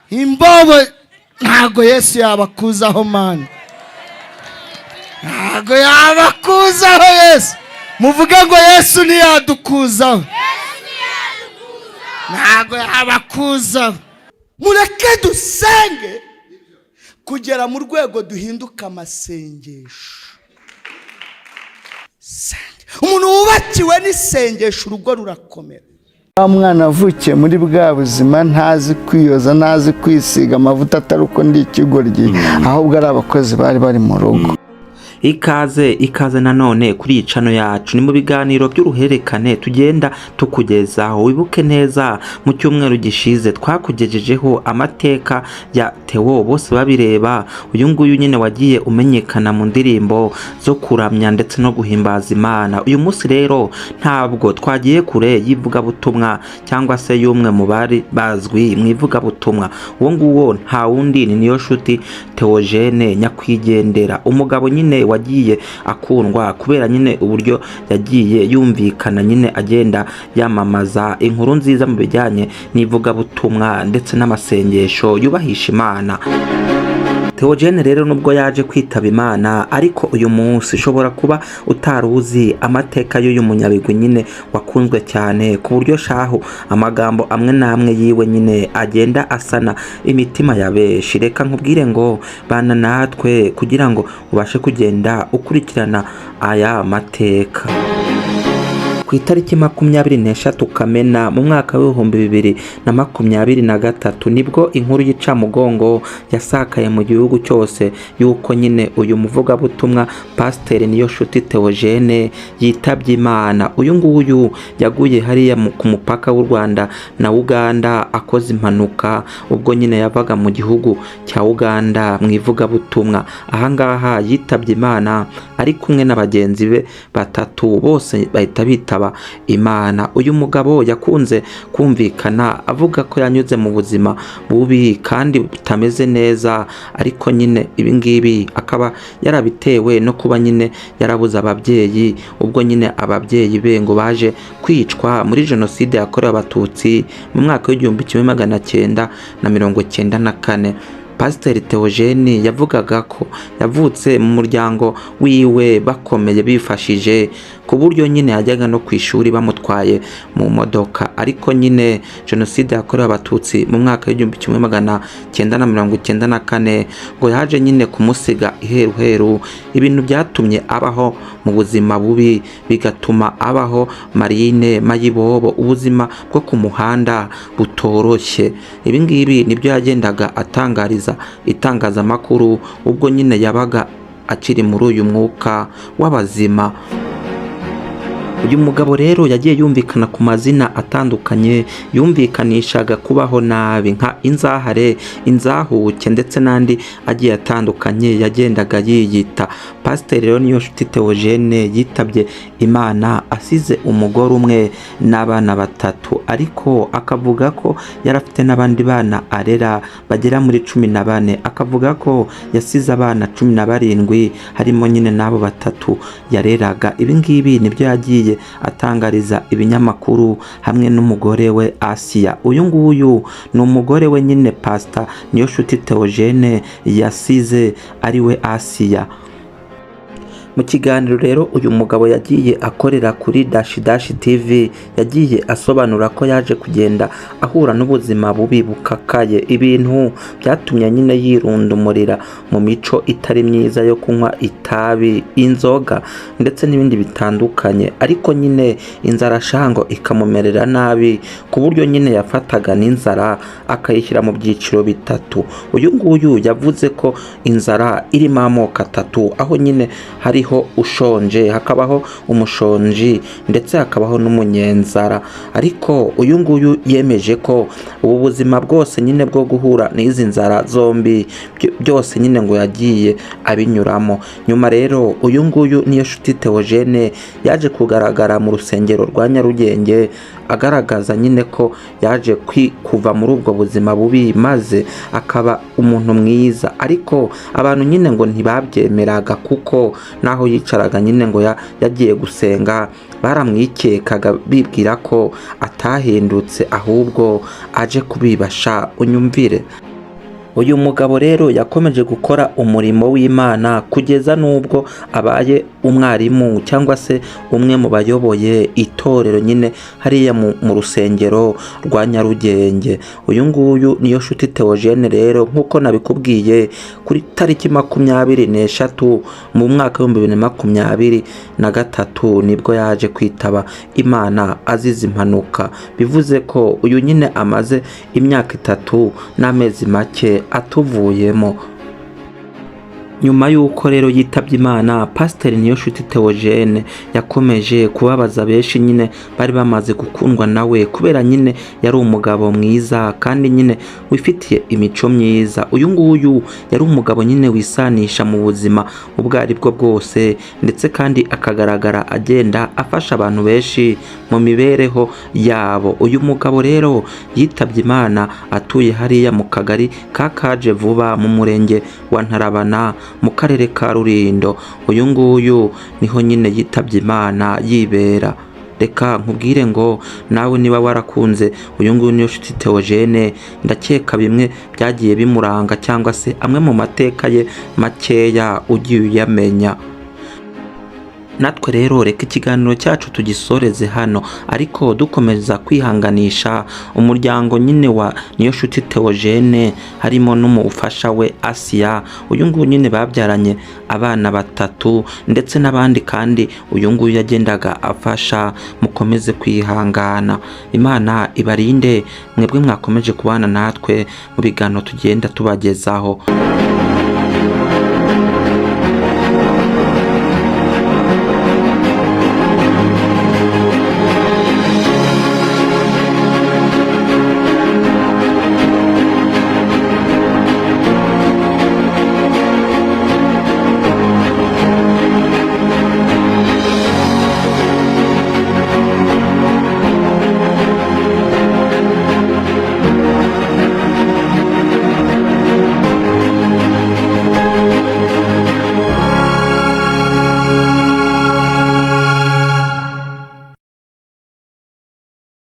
imbobo ntago Yesu yabakuzaho mani, ntago yabakuzaho Yesu. Muvuge ngo Yesu ntiyadukuzaho, ntago yabakuzaho. Mureke dusenge kugera mu rwego duhinduka amasengesho. Umuntu wubakiwe n'isengesho urugo rurakomera. Mwana avukiye muri bwa buzima ntazi kwiyoza, ntazi kwisiga amavuta, atari uko ndi ikigoryi, ahubwo ari abakozi bari mu rugo. Ikaze nanone kuri icano yacu, ni mu biganiro by'uruherekane tugenda tukugezaho. Wibuke neza mu cyumweru gishize twakugejejeho amateka ya Theo bose babireba. Uyu nguyu nyine wagiye umenyekana mu ndirimbo zo kuramya ndetse no guhimbaza Imana. Uyu munsi rero ntabwo twagiye kure y'ivugabutumwa cyangwa se y'umwe mu bari bazwi mu ivugabutumwa. Uwo nguwo nta wundi ni Niyonshuti Theogene nyakwigendera, umugabo nyine wagiye akundwa kubera nyine uburyo yagiye yumvikana nyine agenda yamamaza inkuru nziza mu bijyanye n'ivugabutumwa ndetse n'amasengesho yubahisha Imana. Theogene rero nubwo yaje kwitaba Imana, ariko uyu munsi ushobora kuba utaruzi amateka y'uyu munyabigwi nyine wakunzwe cyane ku buryo shahu amagambo amwe n'amwe yiwe nyine agenda asana imitima ya benshi. Reka nkubwire ngo bana natwe kugira ngo ubashe kugenda ukurikirana aya mateka. Ku itariki 23 Kamena mu mwaka w'2023 nibwo inkuru y'Icamugongo yasakaye mu gihugu cyose yuko nyine uyu muvugabutumwa Pasiteri Niyonshuti Theogene yitabye Imana. Uyu nguyu yaguye hariya ku mupaka w'u Rwanda na Uganda akoze impanuka ubwo nyine yavaga mu gihugu cya Uganda mu ivugabutumwa. Ahangaha yitabye Imana ari kumwe na bagenzi be batatu, bose bahita bitaba Imana. Uyu mugabo yakunze kumvikana avuga ko yanyuze mu buzima bubi kandi butameze neza, ariko nyine ibingibi akaba yarabitewe no kuba nyine yarabuze ababyeyi, ubwo nyine ababyeyi be ngo baje kwicwa muri jenoside yakorewe Abatutsi mu mwaka w'1994. Pasiteri Theogene yavugaga ko yavutse mu muryango wiwe bakomeye bifashije, ku buryo nyine yajyaga no ku ishuri bamutwaye mu modoka. Ariko nyine jenoside yakorewe Abatutsi mu mwaka w'1994 ngo yaje nyine kumusiga iheruheru. Ibintu byatumye abaho mu buzima bubi, bigatuma abaho marine mayibobo, ubuzima bwo ku muhanda butoroshye. Ibingibi nibyo yagendaga atangariza itangazamakuru ubwo nyine yabaga akiri muri uyu mwuka w'abazima. Uyu mugabo rero yagiye yumvikana ku mazina atandukanye, yumvikanishaga kubaho nabi nka inzahare, inzahuke ndetse n'andi agiye atandukanye yagendaga yiyita. Pasiteri rero Niyonshuti Theogene yitabye Imana asize umugore umwe n'abana batatu, ariko akavuga ko yarafite n'abandi bana arera bagera muri 14. Akavuga ko yasize abana 17 harimo nyine n'abo batatu yareraga. Ibingibi nibyo yagiye atangariza ibinyamakuru hamwe n'umugore we Asia. Uyu nguyu ni umugore we nyine Pastor Niyonshuti Theogene yasize ari we Asia. Mu kiganiro rero uyu mugabo yagiye akorera kuri Dash TV yagiye asobanura ko yaje kugenda ahura n'ubuzima bubi bukakaye, ibintu byatumye nyine yirundumurira mu mico itari myiza yo kunywa itabi, inzoga ndetse n'ibindi bitandukanye. Ariko nyine inzara shango ikamumerera nabi ku buryo nyine yafataga n'inzara akayishyira mu byiciro bitatu. Uyu nguyu yavuze ko inzara irimo amoko atatu, aho nyine hariho ushonje, hakabaho umushonji ndetse hakabaho n'umunyenzara. Ariko uyu nguyu yemeje ko ubu buzima bwose nyine bwo guhura n'izi nzara zombi byose nyine ngo yagiye abinyuramo. Nyuma rero uyu nguyu Niyonshuti Theogene yaje kugaragara mu rusengero rwa Nyarugenge agaragaza nyine ko yaje kuva muri ubwo buzima bubi maze akaba umuntu mwiza. Ariko abantu nyine ngo ntibabyemeraga kuko naho yicaraga nyine ngo yagiye gusenga baramwikekaga bibwira ko atahindutse ahubwo aje kubibasha. Unyumvire. uyu mugabo rero yakomeje gukora umurimo w'Imana kugeza n'ubwo abaye umwarimu cyangwa se umwe mu bayoboye itorero nyine hariya mu rusengero rwa Nyarugenge. Uyu nguyu niyo nshuti Theogene rero nk'uko nabikubwiye kuri tariki 23 mu mwaka wa 2023 nibwo yaje kwitaba Imana azize impanuka. Bivuze ko uyu nyine amaze imyaka 3 n'amezi make atuvuyemo. Nyuma y'uko rero yitabye Imana, Pasiteri Niyonshuti Theogene yakomeje kubabaza benshi nyine bari bamaze gukundwa nawe kubera nyine yari umugabo mwiza kandi nyine wifitiye imico myiza. Uyu nguyu yari umugabo nyine wisanisha mu buzima ubwo aribwo bwose, ndetse kandi akagaragara agenda afasha abantu benshi mu mibereho yabo. Uyu mugabo rero yitabye Imana atuye hariya mu kagari ka Kaje Vuba mu murenge wa Ntarabana mu karere ka Rulindo. Uyu nguyu niho nyine yitabye Imana yibera. Reka nkubwire ngo nawe niba warakunze uyu nguyu Niyonshuti Theogene, ndakeka bimwe byagiye bimuranga cyangwa se amwe mu mateka ye makeya ugiye uyamenya. Natwe rero reka ikiganiro cyacu tugisoreze hano, ariko dukomeza kwihanganisha umuryango nyine wa Niyonshuti Theogene, harimo n'umufasha we Asia. Uyu nguyu nyine babyaranye abana 3 ndetse n'abandi kandi uyu nguyu yagendaga afasha. Mukomeze kwihangana, Imana ibarinde mwebwe mwakomeje kubana natwe mu biganiro tugenda tubagezaho.